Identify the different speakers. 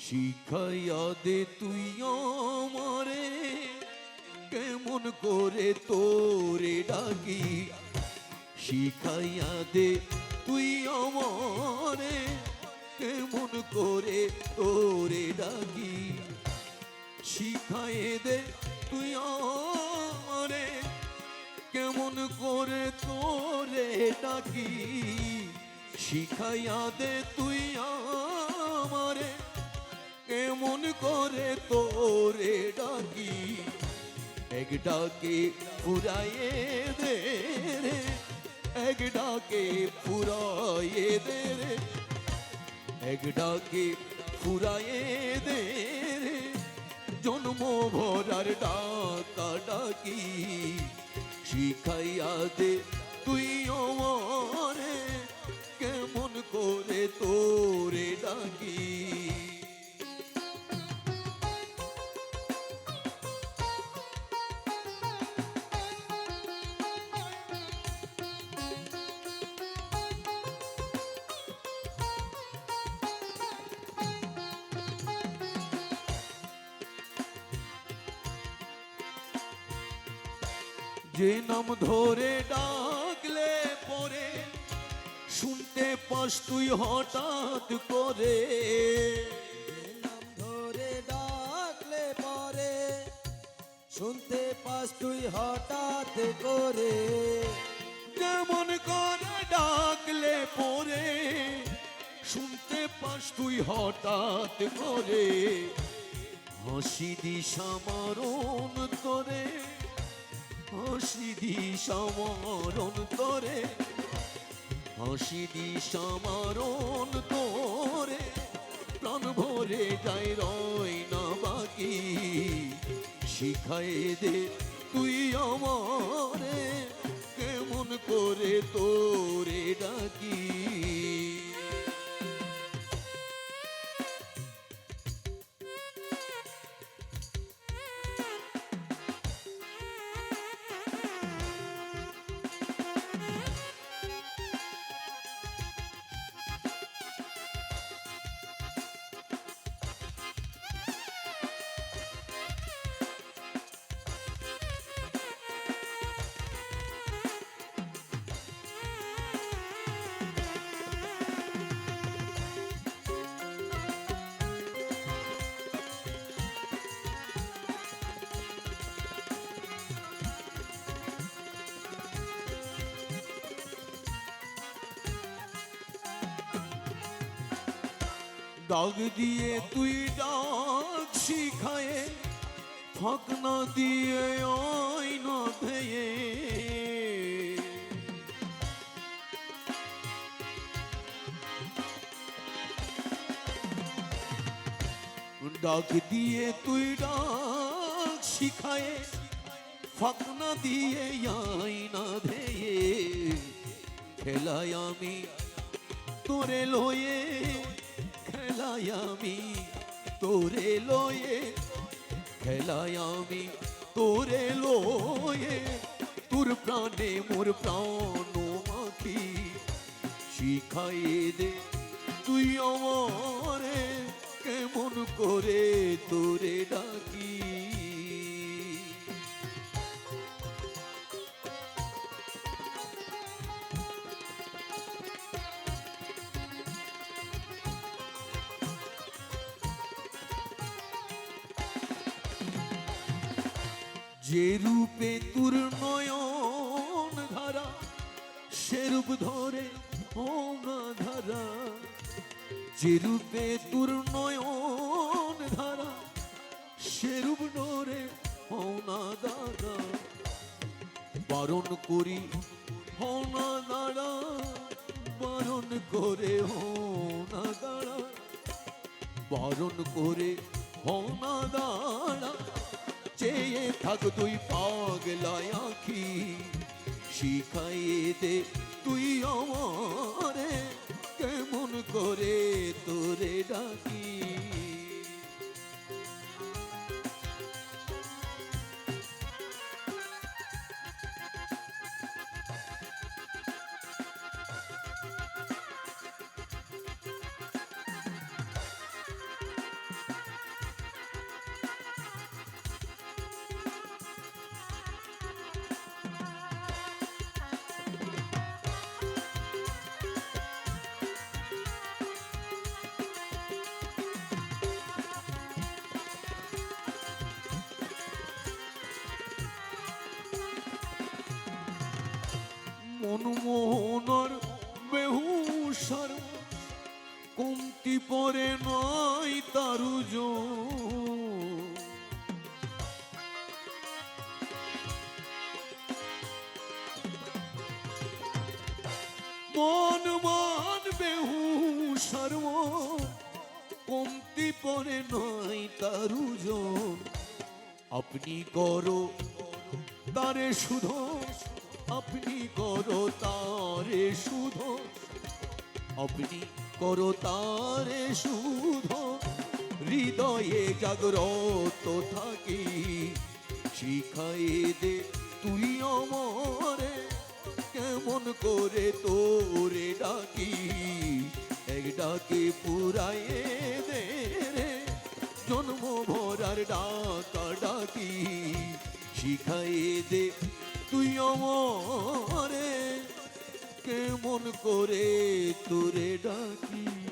Speaker 1: শিখাইয়া দে তুই আমারে কেমন করে তোরে ডাকি। শিখাইয়া দে তুই আমারে কেমন করে তোরে ডাকি। শিখাইয়ে দে তুই আমারে কেমন করে তোরে ডাকি। শিখাইয়া দে তুই আমারে কেমন করে তোরে ডাকি। এক ডাকে ফুরাইয়ে দে রে, এক ডাকে ফুরাইয়ে দে রে, এক ডাকে ফুরাইয়ে দে রে, জন্ম ভরার ডাকা ডাকি। শিখাইয়া দে তুই আমারে কেমন করে তোরে ডাকি। যে নাম ধরে ডাকলে পরে শুনতে পাস তুই হঠাৎ করে।
Speaker 2: নাম ধরে ডাকলে পরে শুনতে পাস তুই হঠাৎ করে।
Speaker 1: যেমন করে ডাকলে পরে শুনতে পাস তুই হঠাৎ করে। হাসি দিশা মরণ তোরে, হাসি দিশা মরণ তোরে, হাসি দিশা মরণ তোরে, প্রাণ ভরে যায় রয় না বাকি। শিখাইয়ে দে তুই আমারে কেমন করে তোরে ডাকি। দাগ দিয়ে তুই ডাক শিখায়ে, ফাঁক না দিয়ে আয়না ধেয়ে। ডাক দিয়ে তুই ডাক শিখায়ে, ফাঁক না দিয়ে আয়না ধেয়ে। খেলায় আমি তোরে লয়ে, খেলায় আমি তোরে লয়ে, খেলায় আমি তোরে লয়ে, তোর প্রাণে মোর প্রাণ মাখি। শিখাইয়ে দে তুই আমারে কেমন করে তোরে ডাকি। যে রূপে তোর নয়ন ধারা, সে রূপ ধরে হোনা ধারা। যে রূপে তোর নয়ন ধারা, সে রূপ ধরে হোনা ধারা। বারণ করি হোনা দাঁড়া, বারণ করে হোনা দাঁড়া, বারণ করে হোনা দাঁড়া। চেয়ে থাক তুই পাগলায় আঁখি। শিখাইয়ে দে তুই আমারে কেমন করে তোরে ডাকি। মনমোহনার বেহুসার কমতি পরে নাই তারুজ মন মান বেহুসার কমতি পরে নাই তারুজ আপনি করো তারে শুধ আপনি করো তারে শুধ আপনি করো তারে শুধ হৃদয়ে জাগ্রত থাকি শিখাইয়ে দে তুই আমারে কেমন করে তোরে ডাকি এক ডাকে পুরাইয়ে দে রে জন্ম ভরার ডাকা ডাকি শিখাইয়ে দে তুই আমারে কেমন করে তোরে ডাকি।